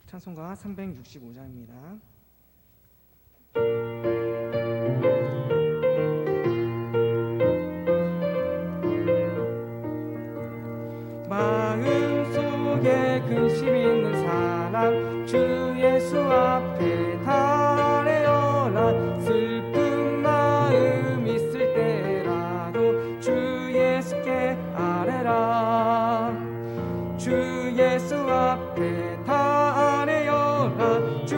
찬송가 365장입니다. 마음속에 근심 있는 사람 주 예수 앞에 달래어라. 슬픈 마음 있을 때라도 주 예수께 아뢰라. 주 예수 앞에 달래어라. 주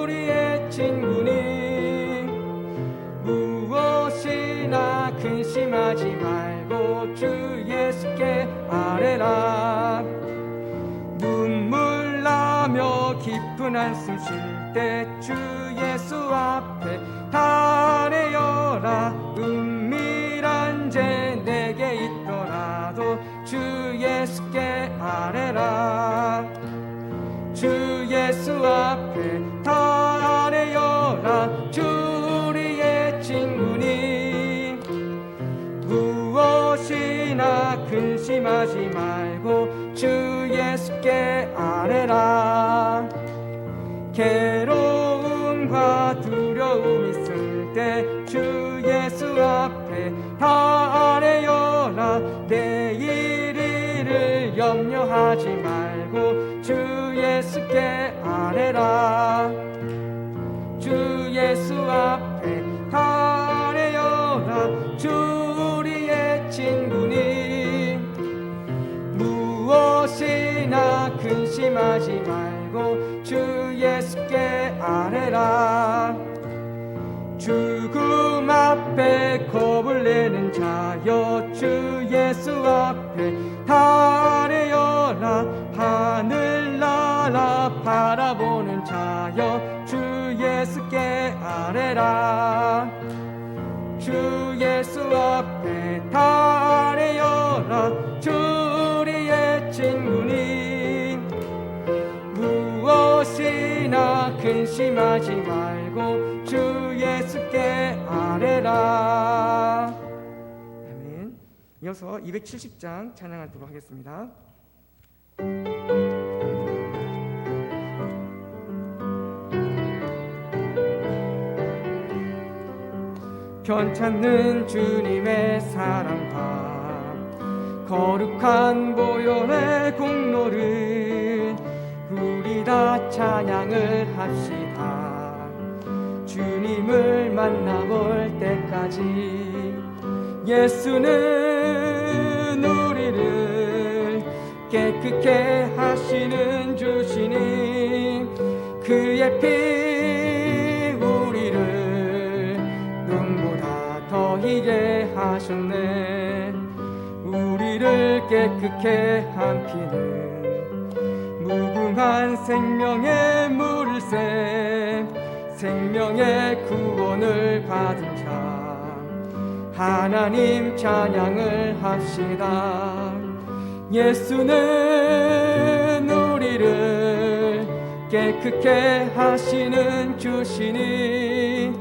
우리의 친구니 무엇이나 근심하지 말고 주 예수께 아뢰라. 눈물 나며 깊은 한숨 쉴 때 주 예수 앞에 달래어라. 은밀한 죄 내게 있더라도 주 예수께 아뢰라. 주 예수 앞에 달래어라. 주 우리의 친구니 무엇이나 근심하지 말고 주 예수께 아뢰라. 괴로움과 두려움 있을 때 주 예수 앞에 달래어라. 내일 일을 염려하지 말고 주 예수께 아뢰라. 주 예수 앞에 달래어라. 주 우리의 친구니 무엇이나 근심하지 말고 주 예수께 아뢰라. 죽음 앞에 겁을 내는 자여 주 예수 앞에 달래어라. 하늘나라 바라보는 자여 주 예수께 아뢰라. 주 예수 앞에 달래어라. 주 우리의 친구니 무엇이나 근심하지 말고 주 예수께 아뢰라. 아멘. 이어서 270장 찬양하도록 하겠습니다. 편찮는 주님의 사랑과 거룩한 보혈의 공로를 우리 다 찬양을 합시다. 주님을 만나볼 때까지 예수는 우리를 깨끗게 하시는 주시니 그의 피 우리를 눈보다 더 희게 하셨네. 우리를 깨끗게 한 피는 무궁한 생명의 물새 생명의 구원을 받은 자 하나님 찬양을 합시다. 예수는 우리를 깨끗게 하시는 주시니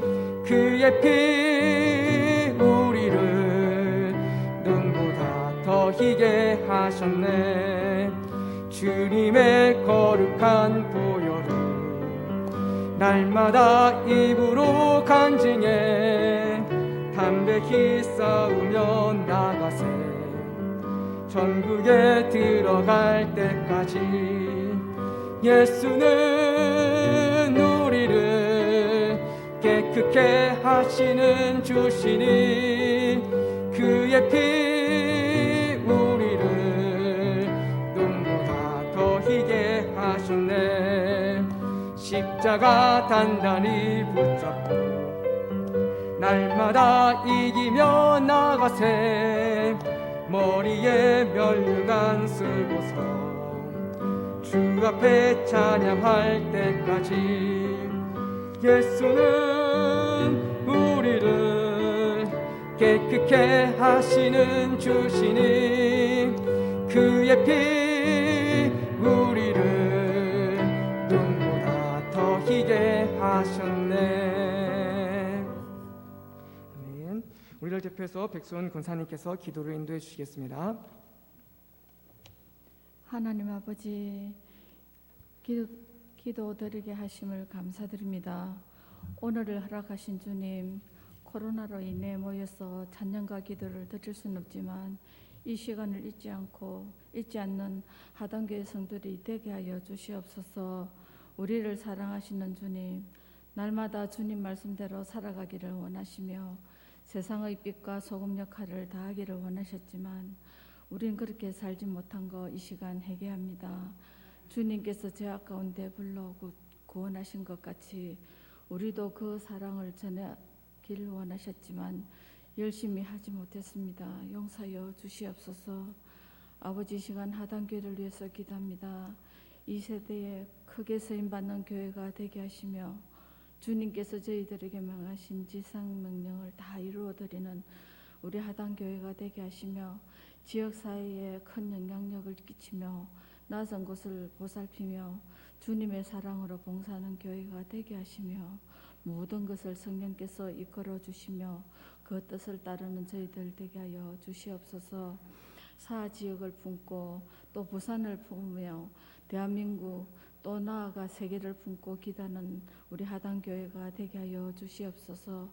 그의 피 우리를 눈보다 더 희게 하셨네. 주님의 거룩한 보혈을 날마다 입으로 간증해 담백히 싸우며 나가세. 천국에 들어갈 때까지 예수는 우리를 깨끗게 하시는 주시니 그의 피 우리를 눈보다 더 희게 하셨네. 십자가 단단히 붙잡고 날마다 이기며 나가세. 머리에 면류관 쓰고서 주 앞에 찬양할 때까지 예수는 우리를 깨끗게 하시는 주시니 그의 피 우리를 눈보다 더 희게 하셨네. 우리를 대표해서 백수원 권사님께서 기도를 인도해 주시겠습니다. 하나님 아버지, 기도드리게 하심을 감사드립니다. 오늘을 허락하신 주님, 코로나로 인해 모여서 찬양과 기도를 드릴 수는 없지만 이 시간을 잊지 않는 하단교회 성도들이 되게 하여 주시옵소서. 우리를 사랑하시는 주님, 날마다 주님 말씀대로 살아가기를 원하시며 세상의 빛과 소금 역할을 다하기를 원하셨지만 우린 그렇게 살지 못한 거 이 시간 회개합니다. 주님께서 죄악 가운데 불러 구원하신 것 같이 우리도 그 사랑을 전하기를 원하셨지만 열심히 하지 못했습니다. 용서하여 주시옵소서. 아버지, 시간 하단교회를 위해서 기도합니다. 이 세대에 크게 쓰임받는 교회가 되게 하시며 주님께서 저희들에게 명하신 지상명령을 다 이루어드리는 우리 하단교회가 되게 하시며 지역사회에 큰 영향력을 끼치며 낯선 곳을 보살피며 주님의 사랑으로 봉사하는 교회가 되게 하시며 모든 것을 성령께서 이끌어 주시며 그 뜻을 따르는 저희들 되게 하여 주시옵소서. 사 지역을 품고 또 부산을 품으며 대한민국 또 나아가 세계를 품고 기도하는 우리 하단교회가 되게 하여 주시옵소서.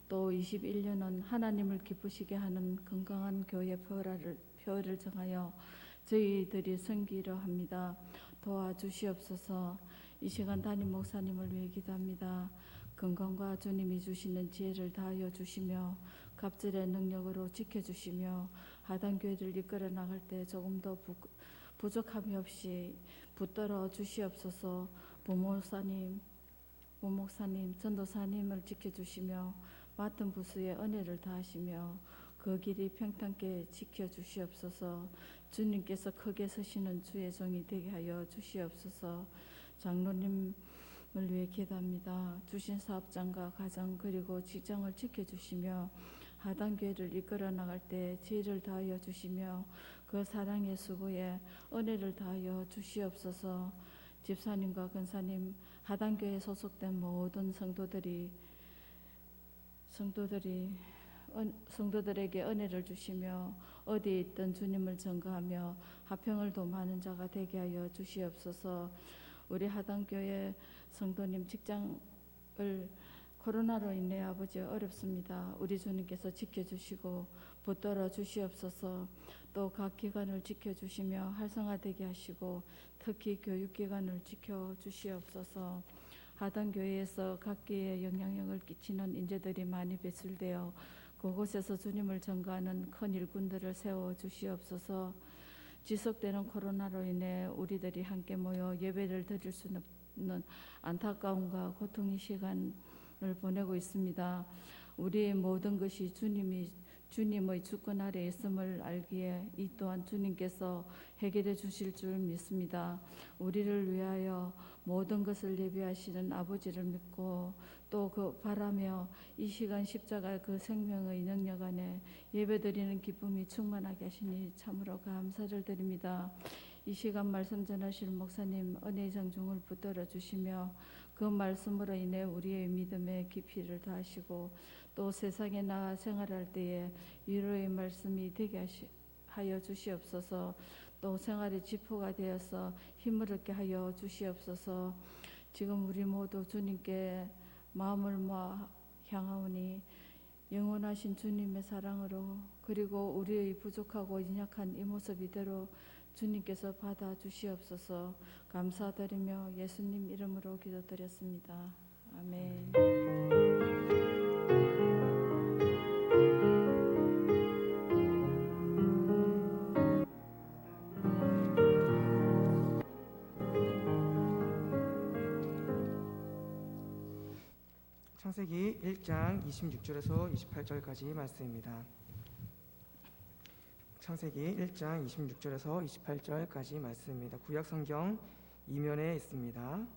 또 21년은 하나님을 기쁘시게 하는 건강한 교회 표를 정하여 저희들이 섬기려 합니다. 도와주시옵소서. 이 시간 담임 목사님을 위해 기도합니다. 건강과 주님이 주시는 지혜를 다하여 주시며 갑절의 능력으로 지켜주시며 하단교회를 이끌어 나갈 때 조금 더 부족함이 없이 붙들어 주시옵소서. 부목사님, 전도사님을 지켜주시며 맡은 부수에 은혜를 다하시며 그 길이 평탄께 지켜주시옵소서. 주님께서 크게 서시는 주의 종이 되게 하여 주시옵소서. 장로님을 위해 기도합니다. 주신 사업장과 가정 그리고 직장을 지켜주시며 하단교회를 이끌어 나갈 때 지혜를 다하여 주시며 그 사랑의 수고에 은혜를 다하여 주시옵소서. 집사님과 권사님, 하단교회에 소속된 모든 성도들에게 은혜를 주시며 어디에 있든 주님을 전가하며 화평을 도모하는 자가 되게 하여 주시옵소서. 우리 하단교회 성도님 직장을 코로나로 인해 아버지 어렵습니다. 우리 주님께서 지켜주시고 붙들어 주시옵소서. 또 각 기관을 지켜주시며 활성화되게 하시고 특히 교육기관을 지켜주시옵소서. 하단교회에서 각기의 영향력을 끼치는 인재들이 많이 배출되어 그곳에서 주님을 전가하는 큰 일꾼들을 세워주시옵소서. 지속되는 코로나로 인해 우리들이 함께 모여 예배를 드릴 수 없는 안타까움과 고통의 시간을 보내고 있습니다. 우리의 모든 것이 주님의 주권 아래 있음을 알기에 이 또한 주님께서 해결해 주실 줄 믿습니다. 우리를 위하여 모든 것을 예비하시는 아버지를 믿고 또 그 바라며 이 시간 십자가 그 생명의 능력 안에 예배드리는 기쁨이 충만하게 하시니 참으로 감사를 드립니다. 이 시간 말씀 전하실 목사님 은혜의 장중을 붙들어 주시며 그 말씀으로 인해 우리의 믿음의 깊이를 다하시고 또 세상에 나아 생활할 때에 위로의 말씀이 되게 하여 주시옵소서. 또 생활의 지포가 되어서 힘을 얻게 하여 주시옵소서. 지금 우리 모두 주님께 마음을 모아 향하오니 영원하신 주님의 사랑으로 그리고 우리의 부족하고 연약한 이 모습 이대로 주님께서 받아 주시옵소서. 감사드리며 예수님 이름으로 기도드렸습니다. 아멘. 창세기 1장 26절에서 28절까지 말씀입니다. 창세기 1장 26절에서 28절까지 말씀입니다. 구약 성경 2면에 있습니다.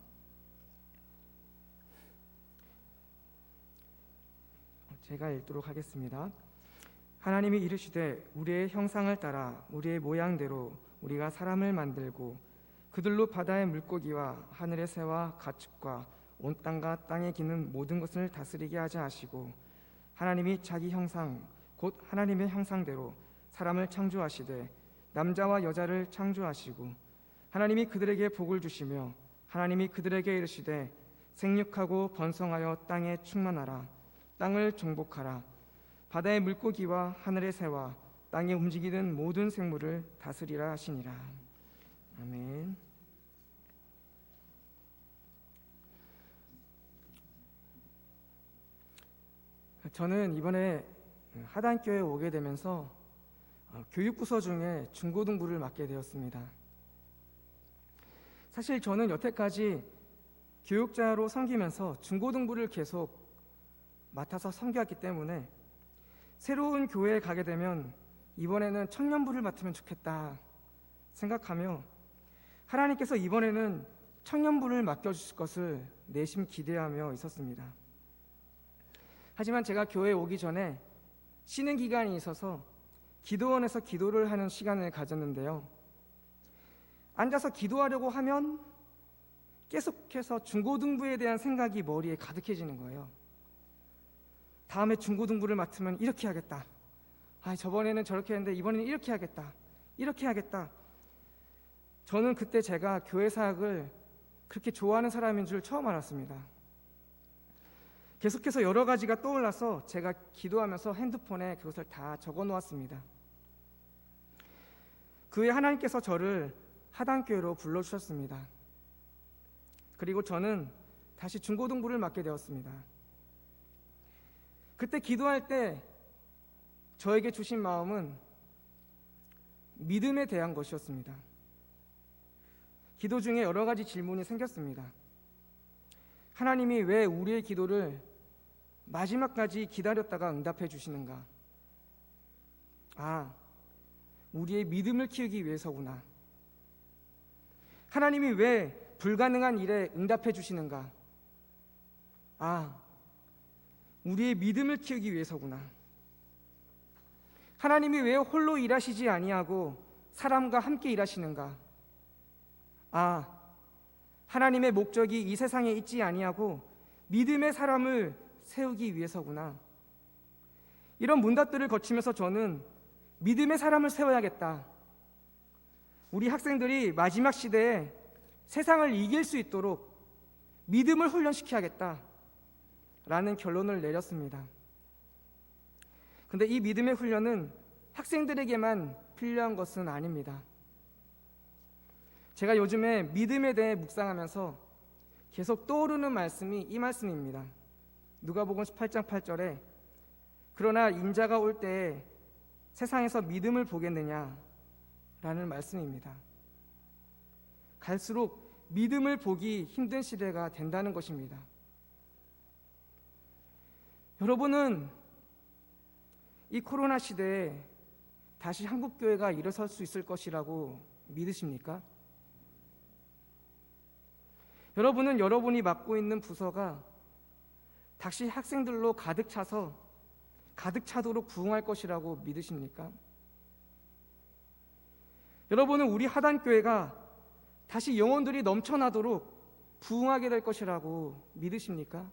제가 읽도록 하겠습니다. 하나님이 이르시되 우리의 형상을 따라 우리의 모양대로 우리가 사람을 만들고 그들로 바다의 물고기와 하늘의 새와 가축과 온 땅과 땅에 기는 모든 것을 다스리게 하자 하시고 하나님이 자기 형상 곧 하나님의 형상대로 사람을 창조하시되 남자와 여자를 창조하시고 하나님이 그들에게 복을 주시며 하나님이 그들에게 이르시되 생육하고 번성하여 땅에 충만하라. 땅을 정복하라. 바다의 물고기와 하늘의 새와 땅에 움직이는 모든 생물을 다스리라 하시니라. 아멘. 저는 이번에 하단교회에 오게 되면서 교육부서 중에 중고등부를 맡게 되었습니다. 사실 저는 여태까지 교육자로 섬기면서 중고등부를 계속 맡아서 섬겨왔기 때문에 새로운 교회에 가게 되면 이번에는 청년부를 맡으면 좋겠다 생각하며 하나님께서 이번에는 청년부를 맡겨주실 것을 내심 기대하며 있었습니다. 하지만 제가 교회에 오기 전에 쉬는 기간이 있어서 기도원에서 기도를 하는 시간을 가졌는데요. 앉아서 기도하려고 하면 계속해서 중고등부에 대한 생각이 머리에 가득해지는 거예요. 다음에 중고등부를 맡으면 이렇게 하겠다. 저번에는 저렇게 했는데 이번에는 이렇게 하겠다. 이렇게 하겠다. 저는 그때 제가 교회 사역을 그렇게 좋아하는 사람인 줄 처음 알았습니다. 계속해서 여러 가지가 떠올라서 제가 기도하면서 핸드폰에 그것을 다 적어 놓았습니다. 그 후에 하나님께서 저를 하단교회로 불러주셨습니다. 그리고 저는 다시 중고등부를 맡게 되었습니다. 그때 기도할 때 저에게 주신 마음은 믿음에 대한 것이었습니다. 기도 중에 여러 가지 질문이 생겼습니다. 하나님이 왜 우리의 기도를 마지막까지 기다렸다가 응답해 주시는가? 우리의 믿음을 키우기 위해서구나. 하나님이 왜 불가능한 일에 응답해 주시는가? 우리의 믿음을 키우기 위해서구나. 하나님이 왜 홀로 일하시지 아니하고 사람과 함께 일하시는가? 하나님의 목적이 이 세상에 있지 아니하고 믿음의 사람을 세우기 위해서구나. 이런 문답들을 거치면서 저는 믿음의 사람을 세워야겠다. 우리 학생들이 마지막 시대에 세상을 이길 수 있도록 믿음을 훈련시켜야겠다 라는 결론을 내렸습니다. 근데 이 믿음의 훈련은 학생들에게만 필요한 것은 아닙니다. 제가 요즘에 믿음에 대해 묵상하면서 계속 떠오르는 말씀이 이 말씀입니다. 누가복음 18장 8절에 그러나 인자가 올 때에 세상에서 믿음을 보겠느냐 라는 말씀입니다. 갈수록 믿음을 보기 힘든 시대가 된다는 것입니다. 여러분은 이 코로나 시대에 다시 한국교회가 일어설 수 있을 것이라고 믿으십니까? 여러분은 여러분이 맡고 있는 부서가 다시 학생들로 가득 차도록 부흥할 것이라고 믿으십니까? 여러분은 우리 하단교회가 다시 영혼들이 넘쳐나도록 부흥하게 될 것이라고 믿으십니까?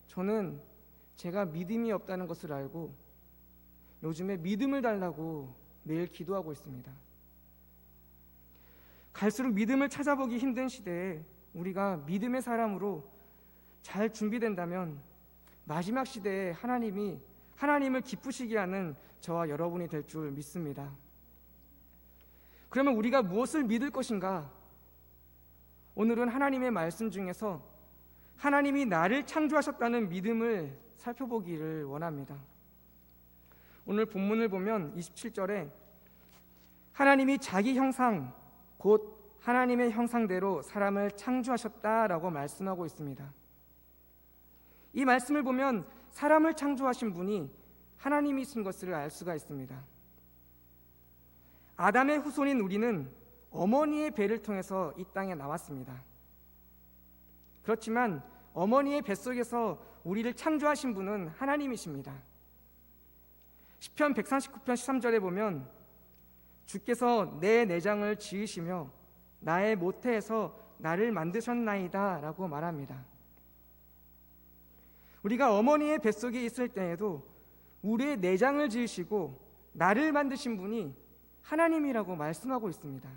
저는 제가 믿음이 없다는 것을 알고 요즘에 믿음을 달라고 매일 기도하고 있습니다. 갈수록 믿음을 찾아보기 힘든 시대에 우리가 믿음의 사람으로 잘 준비된다면 마지막 시대에 하나님을 기쁘시게 하는 저와 여러분이 될 줄 믿습니다. 그러면 우리가 무엇을 믿을 것인가? 오늘은 하나님의 말씀 중에서 하나님이 나를 창조하셨다는 믿음을 살펴보기를 원합니다. 오늘 본문을 보면 27절에 하나님이 자기 형상 곧 하나님의 형상대로 사람을 창조하셨다라고 말씀하고 있습니다. 이 말씀을 보면 사람을 창조하신 분이 하나님이신 것을 알 수가 있습니다. 아담의 후손인 우리는 어머니의 배를 통해서 이 땅에 나왔습니다. 그렇지만 어머니의 뱃속에서 우리를 창조하신 분은 하나님이십니다. 시편 139편 13절에 보면 주께서 내 내장을 지으시며 나의 모태에서 나를 만드셨나이다 라고 말합니다. 우리가 어머니의 뱃속에 있을 때에도 우리의 내장을 지으시고 나를 만드신 분이 하나님이라고 말씀하고 있습니다.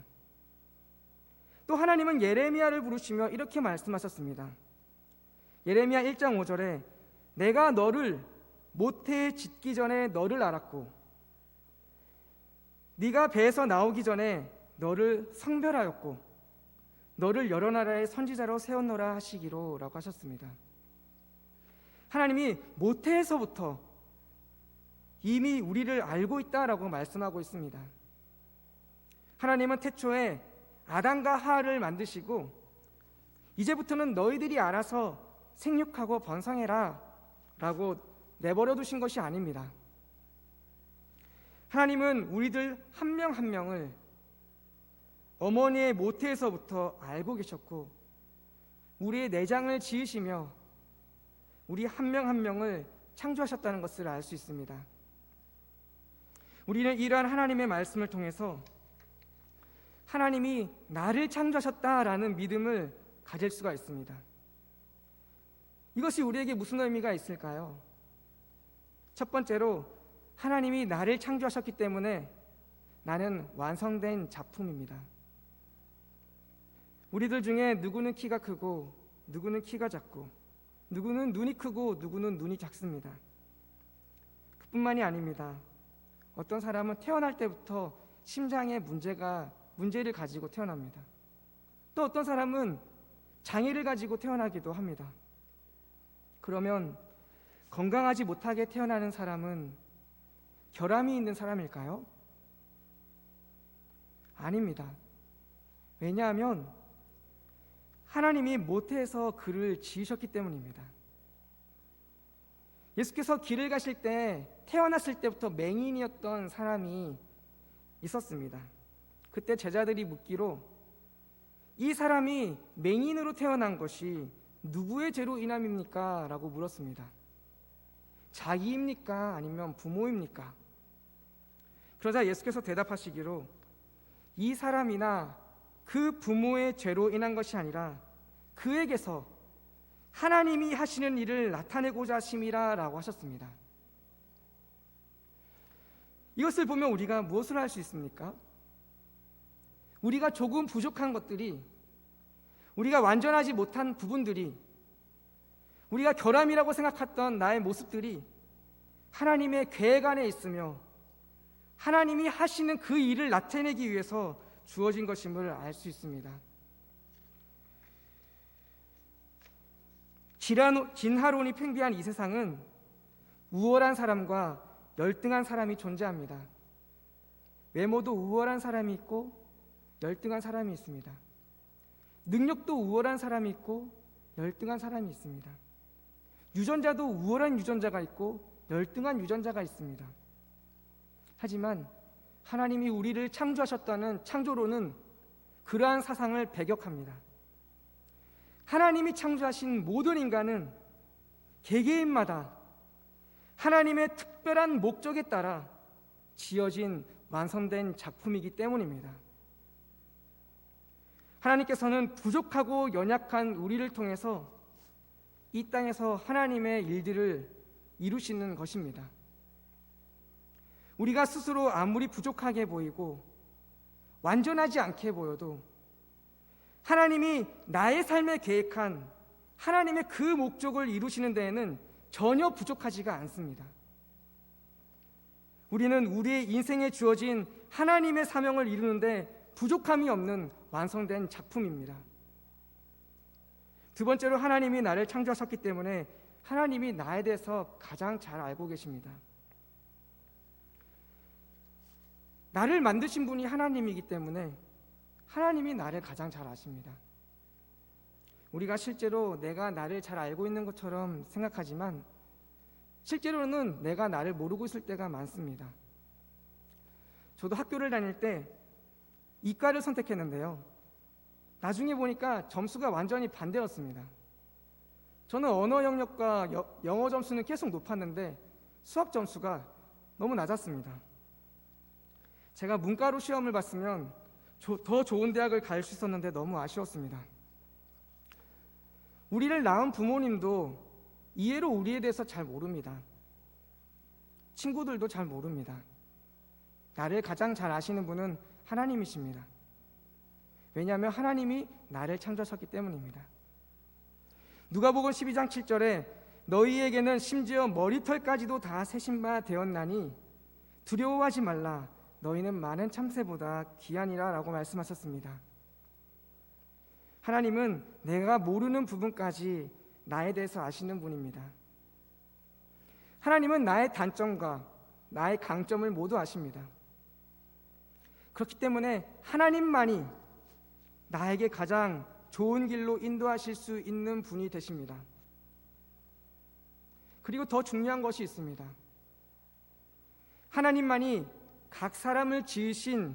또 하나님은 예레미야를 부르시며 이렇게 말씀하셨습니다. 예레미야 1장 5절에 내가 너를 모태에 짓기 전에 너를 알았고 네가 배에서 나오기 전에 너를 성별하였고 너를 여러 나라의 선지자로 세웠노라 하시기로 라고 하셨습니다. 하나님이 모태에서부터 이미 우리를 알고 있다라고 말씀하고 있습니다. 하나님은 태초에 아담과 하와를 만드시고 이제부터는 너희들이 알아서 생육하고 번성해라 라고 내버려 두신 것이 아닙니다. 하나님은 우리들 한 명 한 명을 어머니의 모태에서부터 알고 계셨고 우리의 내장을 지으시며 우리 한 명 한 명을 창조하셨다는 것을 알 수 있습니다. 우리는 이러한 하나님의 말씀을 통해서 하나님이 나를 창조하셨다라는 믿음을 가질 수가 있습니다. 이것이 우리에게 무슨 의미가 있을까요? 첫 번째로 하나님이 나를 창조하셨기 때문에 나는 완성된 작품입니다. 우리들 중에 누구는 키가 크고 누구는 키가 작고 누구는 눈이 크고 누구는 눈이 작습니다. 그뿐만이 아닙니다. 어떤 사람은 태어날 때부터 심장에 문제를 가지고 태어납니다. 또 어떤 사람은 장애를 가지고 태어나기도 합니다. 그러면 건강하지 못하게 태어나는 사람은 결함이 있는 사람일까요? 아닙니다. 왜냐하면 하나님이 모태에서 그를 지으셨기 때문입니다. 예수께서 길을 가실 때 태어났을 때부터 맹인이었던 사람이 있었습니다. 그때 제자들이 묻기로 이 사람이 맹인으로 태어난 것이 누구의 죄로 인함입니까? 라고 물었습니다. 자기입니까? 아니면 부모입니까? 그러자 예수께서 대답하시기로 이 사람이나 그 부모의 죄로 인한 것이 아니라 그에게서 하나님이 하시는 일을 나타내고자 하심이라 라고 하셨습니다. 이것을 보면 우리가 무엇을 할 수 있습니까? 우리가 조금 부족한 것들이, 우리가 완전하지 못한 부분들이, 우리가 결함이라고 생각했던 나의 모습들이 하나님의 계획 안에 있으며 하나님이 하시는 그 일을 나타내기 위해서 주어진 것임을 알 수 있습니다. 진화론이 팽배한 이 세상은 우월한 사람과 열등한 사람이 존재합니다. 외모도 우월한 사람이 있고 열등한 사람이 있습니다. 능력도 우월한 사람이 있고 열등한 사람이 있습니다. 유전자도 우월한 유전자가 있고 열등한 유전자가 있습니다. 하지만 하나님이 우리를 창조하셨다는 창조론은 그러한 사상을 배격합니다. 하나님이 창조하신 모든 인간은 개개인마다 하나님의 특별한 목적에 따라 지어진 완성된 작품이기 때문입니다. 하나님께서는 부족하고 연약한 우리를 통해서 이 땅에서 하나님의 일들을 이루시는 것입니다. 우리가 스스로 아무리 부족하게 보이고 완전하지 않게 보여도 하나님이 나의 삶에 계획한 하나님의 그 목적을 이루시는 데에는 전혀 부족하지가 않습니다. 우리는 우리의 인생에 주어진 하나님의 사명을 이루는데 부족함이 없는 완성된 작품입니다. 두 번째로 하나님이 나를 창조하셨기 때문에 하나님이 나에 대해서 가장 잘 알고 계십니다. 나를 만드신 분이 하나님이기 때문에 하나님이 나를 가장 잘 아십니다. 우리가 실제로 내가 나를 잘 알고 있는 것처럼 생각하지만 실제로는 내가 나를 모르고 있을 때가 많습니다. 저도 학교를 다닐 때 이과를 선택했는데요. 나중에 보니까 점수가 완전히 반대였습니다. 저는 언어 영역과 영어 점수는 계속 높았는데 수학 점수가 너무 낮았습니다. 제가 문과로 시험을 봤으면 더 좋은 대학을 갈 수 있었는데 너무 아쉬웠습니다. 우리를 낳은 부모님도 이해로 우리에 대해서 잘 모릅니다. 친구들도 잘 모릅니다. 나를 가장 잘 아시는 분은 하나님이십니다. 왜냐하면 하나님이 나를 창조하셨기 때문입니다. 누가복음 12장 7절에 너희에게는 심지어 머리털까지도 다 세신 바 되었나니 두려워하지 말라. 너희는 많은 참새보다 귀하니라 라고 말씀하셨습니다. 하나님은 내가 모르는 부분까지 나에 대해서 아시는 분입니다. 하나님은 나의 단점과 나의 강점을 모두 아십니다. 그렇기 때문에 하나님만이 나에게 가장 좋은 길로 인도하실 수 있는 분이 되십니다. 그리고 더 중요한 것이 있습니다. 하나님만이 각 사람을 지으신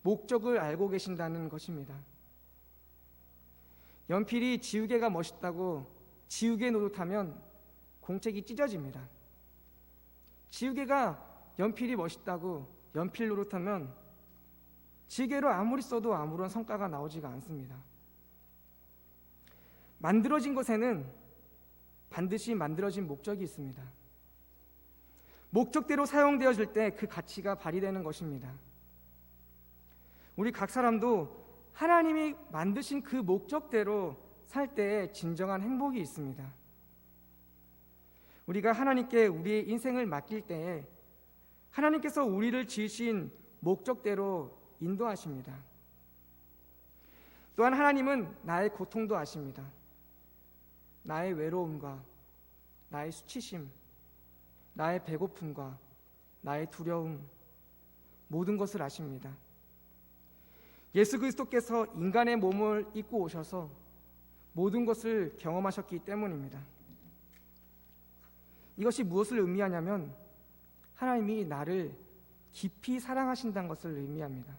목적을 알고 계신다는 것입니다. 연필이 지우개가 멋있다고 지우개 노릇하면 공책이 찢어집니다. 지우개가 연필이 멋있다고 연필 노릇하면 지우개로 아무리 써도 아무런 성과가 나오지가 않습니다. 만들어진 것에는 반드시 만들어진 목적이 있습니다. 목적대로 사용되어질 때 그 가치가 발휘되는 것입니다. 우리 각 사람도 하나님이 만드신 그 목적대로 살 때에 진정한 행복이 있습니다. 우리가 하나님께 우리의 인생을 맡길 때에 하나님께서 우리를 지으신 목적대로 인도하십니다. 또한 하나님은 나의 고통도 아십니다. 나의 외로움과 나의 수치심, 나의 배고픔과 나의 두려움, 모든 것을 아십니다. 예수 그리스도께서 인간의 몸을 입고 오셔서 모든 것을 경험하셨기 때문입니다. 이것이 무엇을 의미하냐면 하나님이 나를 깊이 사랑하신다는 것을 의미합니다.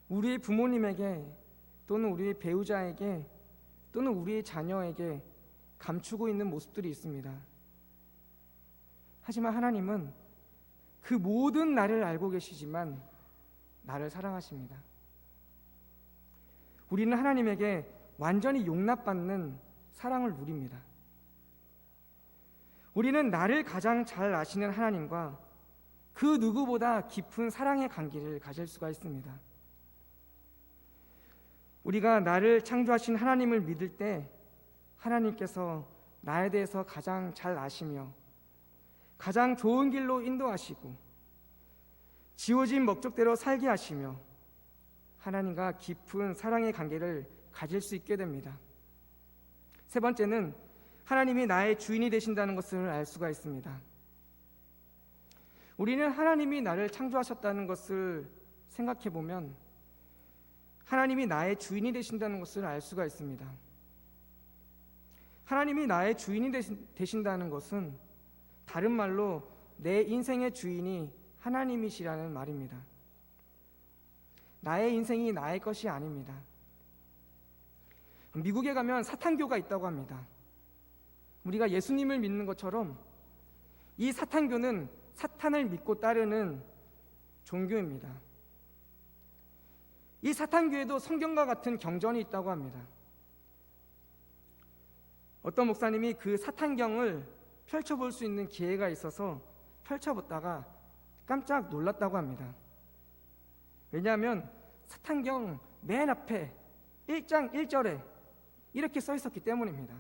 우리의 부모님에게 또는 우리의 배우자에게 또는 우리의 자녀에게 감추고 있는 모습들이 있습니다. 하지만 하나님은 그 모든 나를 알고 계시지만 나를 사랑하십니다. 우리는 하나님에게 완전히 용납받는 사랑을 누립니다. 우리는 나를 가장 잘 아시는 하나님과 그 누구보다 깊은 사랑의 관계를 가질 수가 있습니다. 우리가 나를 창조하신 하나님을 믿을 때 하나님께서 나에 대해서 가장 잘 아시며 가장 좋은 길로 인도하시고 지어진 목적대로 살게 하시며 하나님과 깊은 사랑의 관계를 가질 수 있게 됩니다. 세 번째는 하나님이 나의 주인이 되신다는 것을 알 수가 있습니다. 우리는 하나님이 나를 창조하셨다는 것을 생각해 보면 하나님이 나의 주인이 되신다는 것을 알 수가 있습니다. 하나님이 나의 주인이 되신다는 것은 다른 말로 내 인생의 주인이 하나님이시라는 말입니다. 나의 인생이 나의 것이 아닙니다. 미국에 가면 사탄교가 있다고 합니다. 우리가 예수님을 믿는 것처럼 이 사탄교는 사탄을 믿고 따르는 종교입니다. 이 사탄교에도 성경과 같은 경전이 있다고 합니다. 어떤 목사님이 그 사탄경을 펼쳐볼 수 있는 기회가 있어서 펼쳐보다가 깜짝 놀랐다고 합니다. 왜냐하면 사탄경 맨 앞에 1장 1절에 이렇게 써 있었기 때문입니다.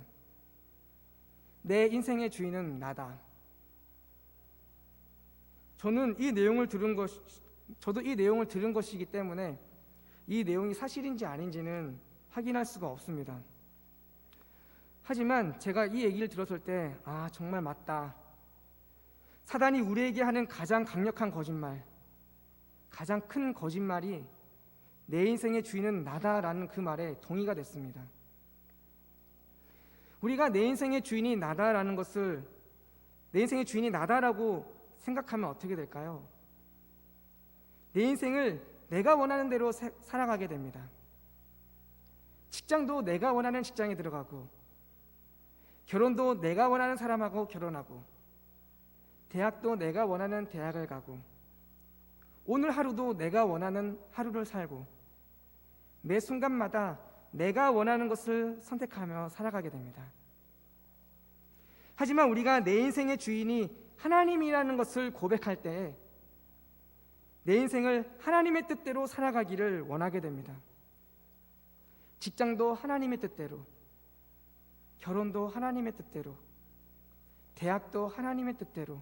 내 인생의 주인은 나다. 저도 이 내용을 들은 것이기 때문에 이 내용이 사실인지 아닌지는 확인할 수가 없습니다. 하지만 제가 이 얘기를 들었을 때 정말 맞다. 사단이 우리에게 하는 가장 강력한 거짓말, 가장 큰 거짓말이 내 인생의 주인은 나다라는 그 말에 동의가 됐습니다. 우리가 내 인생의 주인이 나다라는 것을 내 인생의 주인이 나다라고 생각하면 어떻게 될까요? 내 인생을 내가 원하는 대로 살아가게 됩니다. 직장도 내가 원하는 직장에 들어가고 결혼도 내가 원하는 사람하고 결혼하고 대학도 내가 원하는 대학을 가고 오늘 하루도 내가 원하는 하루를 살고 매 순간마다 내가 원하는 것을 선택하며 살아가게 됩니다. 하지만 우리가 내 인생의 주인이 하나님이라는 것을 고백할 때 내 인생을 하나님의 뜻대로 살아가기를 원하게 됩니다. 직장도 하나님의 뜻대로, 결혼도 하나님의 뜻대로, 대학도 하나님의 뜻대로,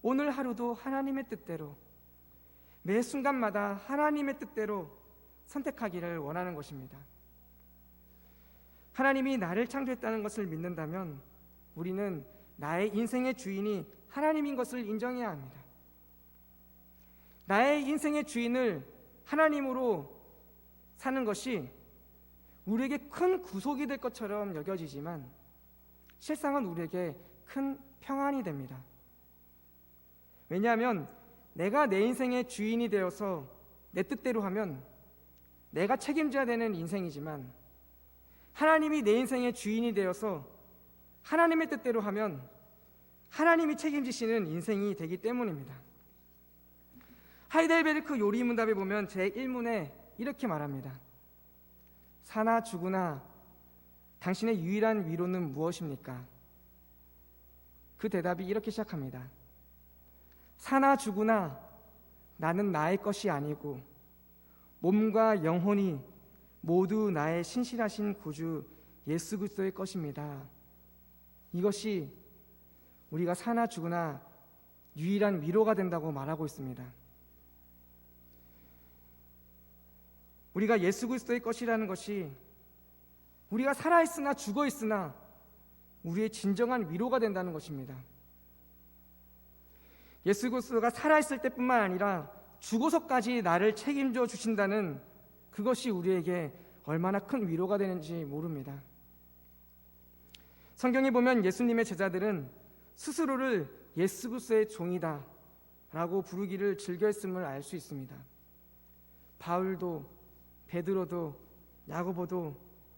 오늘 하루도 하나님의 뜻대로, 매 순간마다 하나님의 뜻대로 선택하기를 원하는 것입니다. 하나님이 나를 창조했다는 것을 믿는다면 우리는 나의 인생의 주인이 하나님인 것을 인정해야 합니다. 나의 인생의 주인을 하나님으로 사는 것이 우리에게 큰 구속이 될 것처럼 여겨지지만 실상은 우리에게 큰 평안이 됩니다. 왜냐하면 내가 내 인생의 주인이 되어서 내 뜻대로 하면 내가 책임져야 되는 인생이지만, 하나님이 내 인생의 주인이 되어서 하나님의 뜻대로 하면 하나님이 책임지시는 인생이 되기 때문입니다. 하이델베르크 요리문답에 보면 제1문에 이렇게 말합니다. 사나 죽으나 당신의 유일한 위로는 무엇입니까? 그 대답이 이렇게 시작합니다. 사나 죽으나 나는 나의 것이 아니고 몸과 영혼이 모두 나의 신실하신 구주 예수 그리스도의 것입니다. 이것이 우리가 사나 죽으나 유일한 위로가 된다고 말하고 있습니다. 우리가 예수 그리스도의 것이라는 것이 우리가 살아있으나 죽어있으나 우리의 진정한 위로가 된다는 것입니다. 예수 그리스도가 살아있을 때뿐만 아니라 죽어서까지 나를 책임져 주신다는 그것이 우리에게 얼마나 큰 위로가 되는지 모릅니다. 성경에 보면 예수님의 제자들은 스스로를 예수 그리스도의 종이다 라고 부르기를 즐겨했음을 알 수 있습니다. 바울도 베드로도 야고보도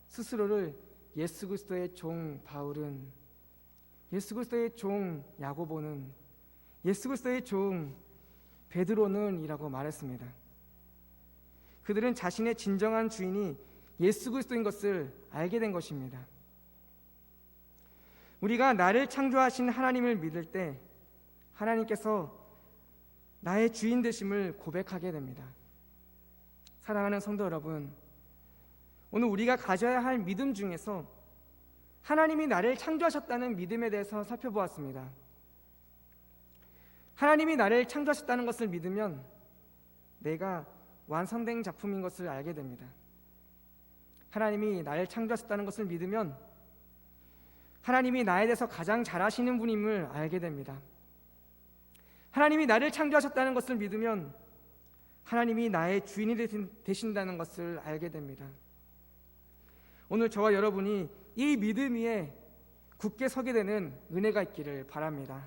스스로를 예수 그리스도의 종 바울은, 예수 그리스도의 종 야고보는, 예수 그리스도의 종 베드로는 이라고 말했습니다. 그들은 자신의 진정한 주인이 예수 그리스도인 것을 알게 된 것입니다. 우리가 나를 창조하신 하나님을 믿을 때 하나님께서 나의 주인 되심을 고백하게 됩니다. 사랑하는 성도 여러분, 오늘 우리가 가져야 할 믿음 중에서 하나님이 나를 창조하셨다는 믿음에 대해서 살펴보았습니다. 하나님이 나를 창조하셨다는 것을 믿으면 내가 완성된 작품인 것을 알게 됩니다. 하나님이 나를 창조하셨다는 것을 믿으면 하나님이 나에 대해서 가장 잘 아시는 분임을 알게 됩니다. 하나님이 나를 창조하셨다는 것을 믿으면 하나님이 나의 주인이 되신다는 것을 알게 됩니다. 오늘 저와 여러분이 이 믿음 위에 굳게 서게 되는 은혜가 있기를 바랍니다.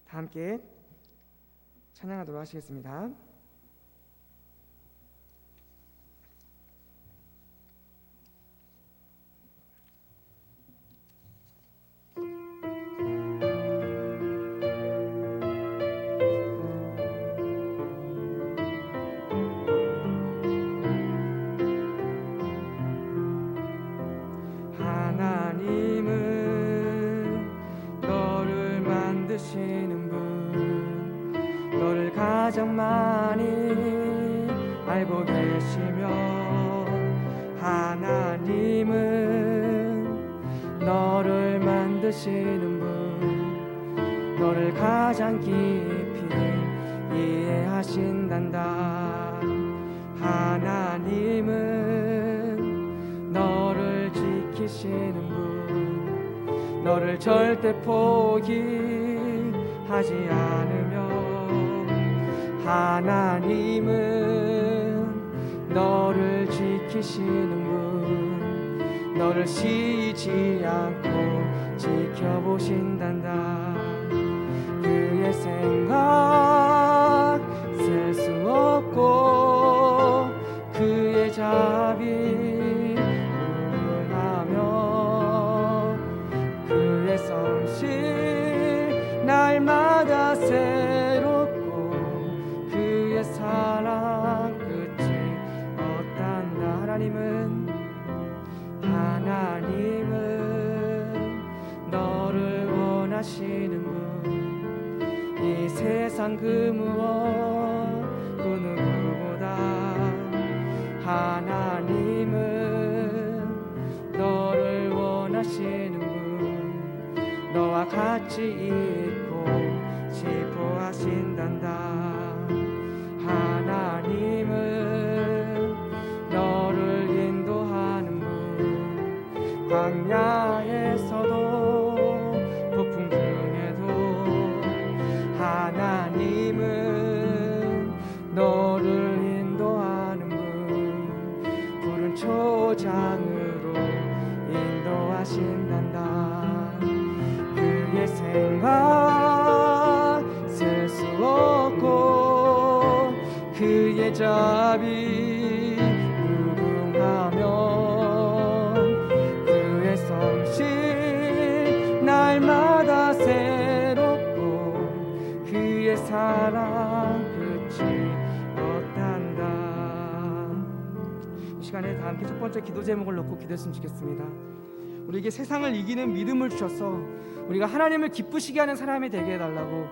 다 함께 찬양하도록 하시겠습니다. 가장 많이 알고 계시며, 하나님은 너를 만드시는 분, 너를 가장 깊이 이해하신단다. 하나님은 너를 지키시는 분, 너를 절대 포기하지 않으며, 하나님은 너를 지키시는 분, 너를 쉬지 않고 지켜보신단다. 그의 생각 셀 수 없고 그의 자비 무궁하며, 그의 성실 날마다 새롭고 사랑 끝이 없단다. 하나님은 너를 원하시는 분, 이 세상 그 무엇 그 누구보다 하나님은 너를 원하시는 분, 너와 같이 있고 싶어 하신단다. 하나님은 너를 인도하는 분, 광야에서도 폭풍 중에도 하나님은 너를 인도하는 분, 푸른 초장으로 인도하신단다. 그의 생각 셀 수 없고 그의 자비 무궁하면 그의 성실 날마다 새롭고 그의 사랑 끝이 없단다. 이 시간에 다 함께 첫 번째 기도 제목을 놓고 기도했으면 좋겠습니다. 우리에게 세상을 이기는 믿음을 주셔서 우리가 하나님을 기쁘시게 하는 사람이 되게 해달라고,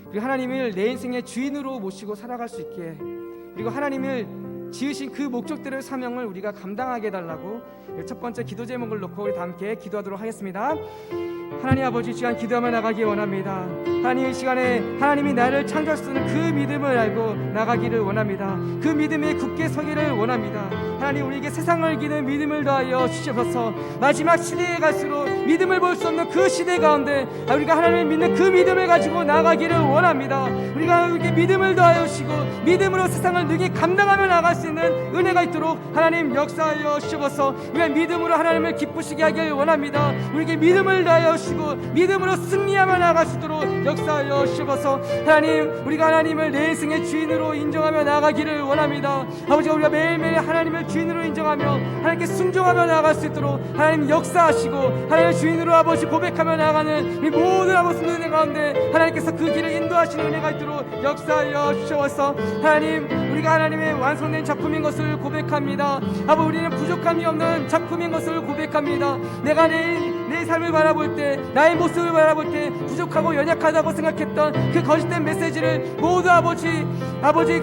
그리고 하나님을 내 인생의 주인으로 모시고 살아갈 수 있게, 그리고 하나님을 지으신 그 목적들의 사명을 우리가 감당하게 해달라고 첫 번째 기도 제목을 놓고 우리 다 함께 기도하도록 하겠습니다. 하나님 아버지, 이 시간 기도하며 나가기 원합니다. 하나님, 이 시간에 하나님이 나를 창조하시는 그 믿음을 알고 나가기를 원합니다. 그 믿음에 굳게 서기를 원합니다. 하나님, 우리에게 세상을 이기는 믿음을 더하여 주시옵소서. 마지막 시대에 갈수록 믿음을 볼 수 없는 그 시대 가운데 우리가 하나님을 믿는 그 믿음을 가지고 나가기를 원합니다. 우리가 이렇게 믿음을 더하여 주시고 믿음으로 세상을 능히 감당하며 나갈 수 있는 은혜가 있도록 하나님 역사하여 주시옵소서. 우리가 믿음으로 하나님을 기쁘시게 하길 원합니다. 우리에게 믿음을 더하여 주시고 믿음으로 승리하며 나갈 수 있도록 역사하여 주시옵소서. 하나님, 우리가 하나님을 내 인생의 주인으로 인정하며 나가기를 원합니다. 아버지가 우리가 매일매일 하나님을 주인으로 인정하며 하나님께 순종하며 나갈 수 있도록 하나님 역사하시고 하나님의 주인으로 아버지 고백하며 나가는 이 모든 아버지 은혜 가운데 하나님께서 그 길을 인도하시는 은혜가 있도록 역사하여 주시옵소서. 하나님, 우리가 하나님의 완성된 작품인 것을 고백합니다. 아버지, 우리는 부족함이 없는 작품인 것을 고백합니다. 내가 내 삶을 바라볼 때, 나의 모습을 바라볼 때 부족하고 연약하다고 생각했던 그 거짓된 메시지를 모두 아버지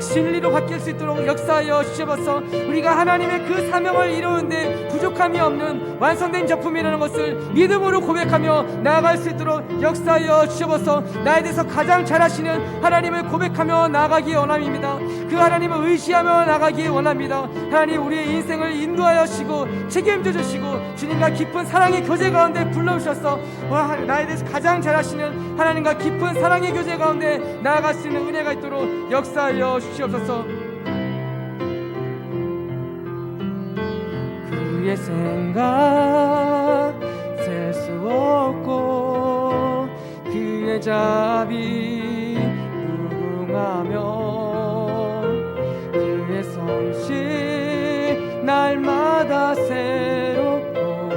진리로 바뀔 수 있도록 역사하여 주시옵소서. 우리가 하나님의 그 사명을 이루는데 부족함이 없는 완성된 작품이라는 것을 믿음으로 고백하며 나아갈 수 있도록 역사하여 주시옵소서. 나에 대해서 가장 잘 아시는 하나님을 고백하며 나아가기 원합니다. 그 하나님을 의지하며 나아가기 원합니다. 하나님, 우리의 인생을 인도하여 주시고 책임져 주시고 주님과 깊은 사랑의 교제 가운데 불러주셔서 나에 대해서 가장 잘 아시는 하나님과 깊은 사랑의 교제 가운데 나아갈 수 있는 은혜가 있도록 역사하여 주시옵소서. 그의 생각 셀 수 없고 그의 자비 무궁하며 그의 성실 날마다 새롭고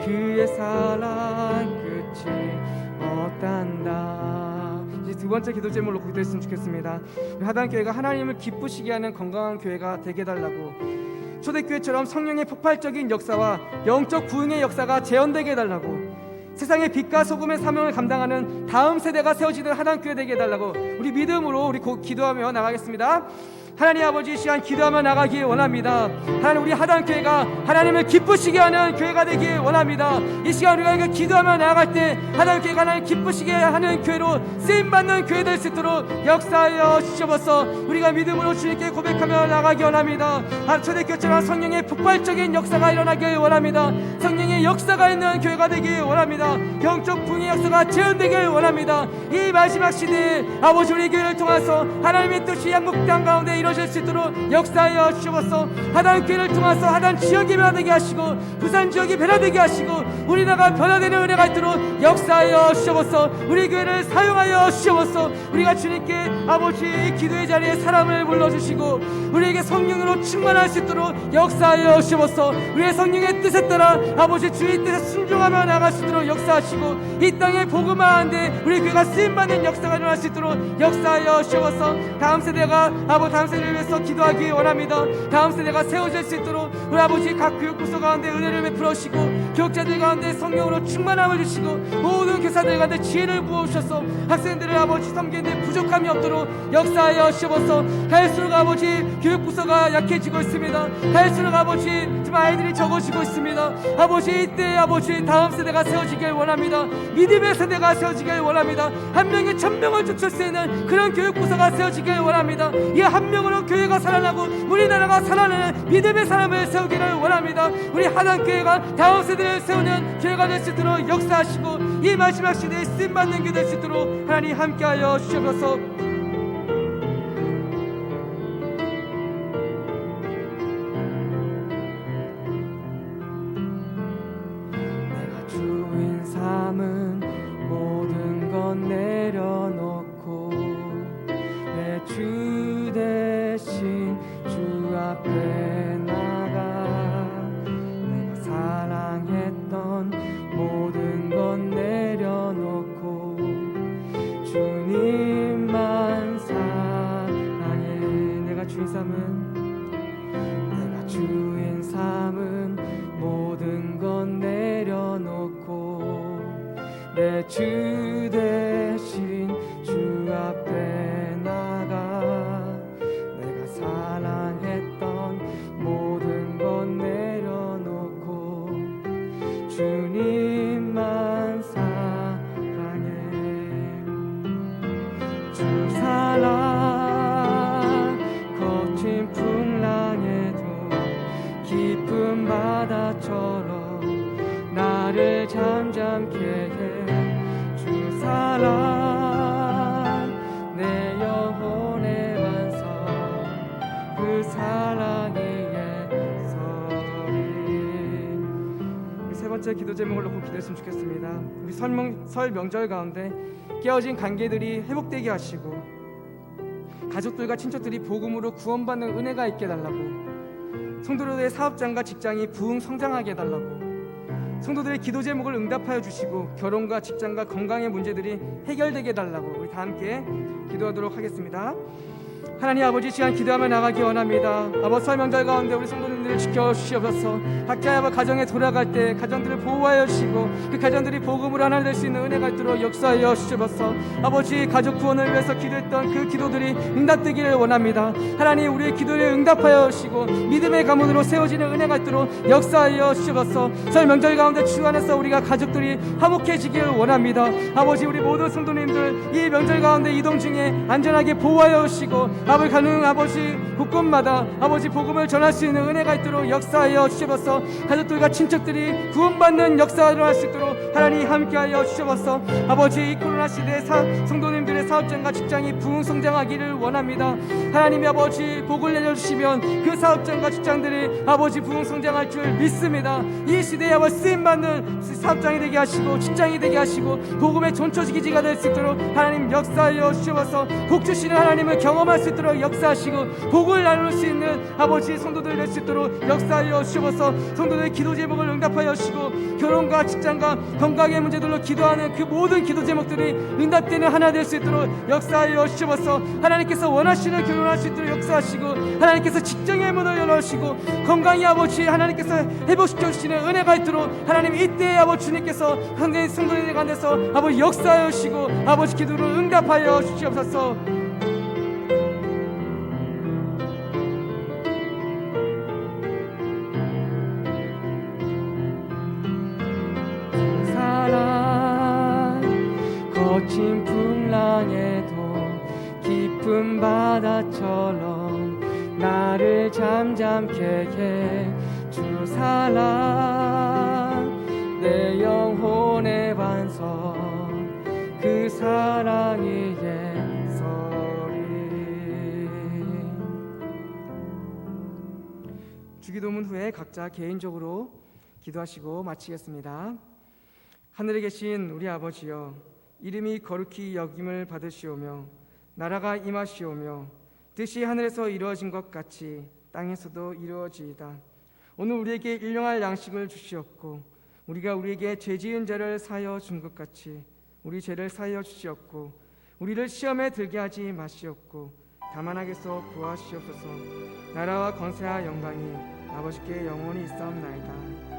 그의 사랑 끝이 없단다. 이제 두 번째 기도 제목을 놓고 기도했으면 좋겠습니다. 하단교회가 하나님을 기쁘시게 하는 건강한 교회가 되게 해달라고, 초대교회처럼 성령의 폭발적인 역사와 영적 부흥의 역사가 재현되게 해달라고, 세상의 빛과 소금의 사명을 감당하는 다음 세대가 세워지는 하단교회 되게 해달라고 우리 믿음으로 우리 기도하며 나가겠습니다. 하나님 아버지, 이 시간 기도하며 나가기 원합니다. 하나님, 우리 하단교회가 하나님을 기쁘시게 하는 교회가 되기 원합니다. 이 시간 우리가 기도하며 나아갈 때 하단교회가 하나님 기쁘시게 하는 교회로 쓰임받는 교회 될 수 있도록 역사하여 주시옵소서. 우리가 믿음으로 주님께 고백하며 나가기 원합니다. 초대교회처럼 성령의 폭발적인 역사가 일어나길 원합니다. 성령의 역사가 있는 교회가 되기 원합니다. 영적 부흥의 역사가 재현되길 원합니다. 이 마지막 시대에 아버지, 우리 교회를 통해서 하나님의 뜻이 양국 땅 가운데 이루어질 수 있도록 역사하여 주시옵소서. 하단교회를 통해서 하단 지역이 변화되게 하시고 부산 지역이 변화되게 하시고 우리나라가 변화되는 은혜가 있도록 역사하여 주시옵소서. 우리 교회를 사용하여 주시옵소서. 우리가 주님께 아버지 기도의 자리에 사람을 불러주시고 우리에게 성령으로 충만할 수 있도록 역사하여 주시옵소서. 우리의 성령의 뜻에 따라 아버지 주의 뜻에 순종하며 나갈 수 있도록 역사하시고 이 땅에 복음화하는데 우리 교회가 쓰임받는 역사가 일어날 수 있도록 역사하여 주시옵소서. 다음 세대를 위해서 기도하기 원합니다. 다음 세대가 세워질 수 있도록 우리 아버지 각 교육부서 가운데 은혜를 베풀어주시고 교육자들 가운데 성령으로 충만함을 주시고 모든 교사들 가운데 지혜를 부어주셔서 학생들을 아버지 섬기는데 부족함이 없도록 역사하여 주시옵소서. 갈수록 아버지 교육부서가 약해지고 있습니다. 갈수록 아버지 정말 아이들이 적어지고 있습니다. 아버지 이때 아버지 다음 세대가 세워지길 원합니다. 믿음의 세대가 세워지길 원합니다. 한 명이 천명을 쫓을 수 있는 그런 교육부서가 세워지길 원합니다. 이 한 명으로 교회가 살아나고 우리나라가 살아나는 믿음의 사람을 세우기를 원합니다. 우리 하단교회가 다음 세대를 세우는 교회가 될 수 있도록 역사하시고 이 마지막 시대에 쓰임받는 교회 될 수 있도록 하나님 함께하여 주시옵소서. 내가 주인 삼은 모든 건 내려놓고 내 주 대신 주 앞에 나가 내가 사랑했던 모든 건 내려놓고 주님만 사랑해. 내가 주인 삼은 모든 건 내려놓고 내 주 대신 주 앞에 나가 내가 사랑했던 모든 건 내려놓고 주님만 사랑해. 주 사랑 거친 풍랑에도 깊은 바다처럼 나를 잠잠케 해. 주 사랑 내 영혼의 반석 그 사랑이 예설이. 세 번째 기도 제목을 놓고 기도했으면 좋겠습니다. 우리 설 명절 가운데 깨어진 관계들이 회복되게 하시고 가족들과 친척들이 복음으로 구원받는 은혜가 있게 해달라고, 성도들의 사업장과 직장이 부흥 성장하게 해달라고, 성도들의 기도 제목을 응답하여 주시고 결혼과 직장과 건강의 문제들이 해결되게 해달라고 우리 다 함께 기도하도록 하겠습니다. 하나님 아버지, 시간 기도하며 나가기 원합니다. 아버지, 설 명절 가운데 우리 성도님들을 지켜주시옵소서. 각자의 아버지 가정에 돌아갈 때 가정들을 보호하여 주시고 그 가정들이 복음으로 하나 될 수 있는 은혜가 있도록 역사하여 주시옵소서. 아버지, 가족 구원을 위해서 기도했던 그 기도들이 응답되기를 원합니다. 하나님, 우리의 기도에 응답하여 주시고 믿음의 가문으로 세워지는 은혜가 있도록 역사하여 주시옵소서. 설 명절 가운데 주 안에서 우리가 가족들이 화목해지기를 원합니다. 아버지, 우리 모든 성도님들 이 명절 가운데 이동 중에 안전하게 보호하여 주시고 아버지, 가는 아버지 곳곳마다 아버지 복음을 전할 수 있는 은혜가 있도록 역사하여 주시옵소서. 가족들과 친척들이 구원받는 역사를 일어날 수 있도록 하나님 함께하여 주시옵소서. 아버지, 이 코로나 시대에 성도님들의 사업장과 직장이 부흥 성장하기를 원합니다. 하나님이 아버지 복을 내려주시면 그 사업장과 직장들이 아버지 부흥 성장할 줄 믿습니다. 이 시대에 아버지 쓰임받는 사업장이 되게 하시고 직장이 되게 하시고 복음의 전초기지가 될 수 있도록 하나님 역사하여 주시옵소서. 복 주시는 하나님을 경험할 수 있도록 역사하시고 복을 나눌 수 있는 아버지 성도들 될 수 있도록 역사하여 주시옵소서. 성도들의 기도 제목을 응답하여 주시고 결혼과 직장과 건강의 문제들로 기도하는 그 모든 기도 제목들이 응답되는 하나 될 수 있도록 역사하여 주시옵소서. 하나님께서 원하시는 결혼할 수 있도록 역사하시고 하나님께서 직장의 문을 열어주시고 건강이 아버지 하나님께서 회복시켜 주시는 은혜가 있도록 하나님 이때 아버지 주님께서 한국의 성도들 가운데서 아버지 역사하여 주시고 아버지 기도를 응답하여 주시옵소서. 거친 풍랑에도 깊은 바다처럼 나를 잠잠케 해. 주 사랑 내 영혼의 반석 그 사랑이 예설이. 주기도문 후에 각자 개인적으로 기도하시고 마치겠습니다. 하늘에 계신 우리 아버지여, 이름이 거룩히 여김을 받으시오며 나라가 임하시오며 뜻이 하늘에서 이루어진 것 같이 땅에서도 이루어지이다. 오늘 우리에게 일용할 양식을 주시옵고 우리가 우리에게 죄 지은 자를 사하여 준 것 같이 우리 죄를 사하여 주시옵고 우리를 시험에 들게 하지 마시옵고 다만 악에서 구하시옵소서. 나라와 권세와 영광이 아버지께 영원히 있사옵나이다.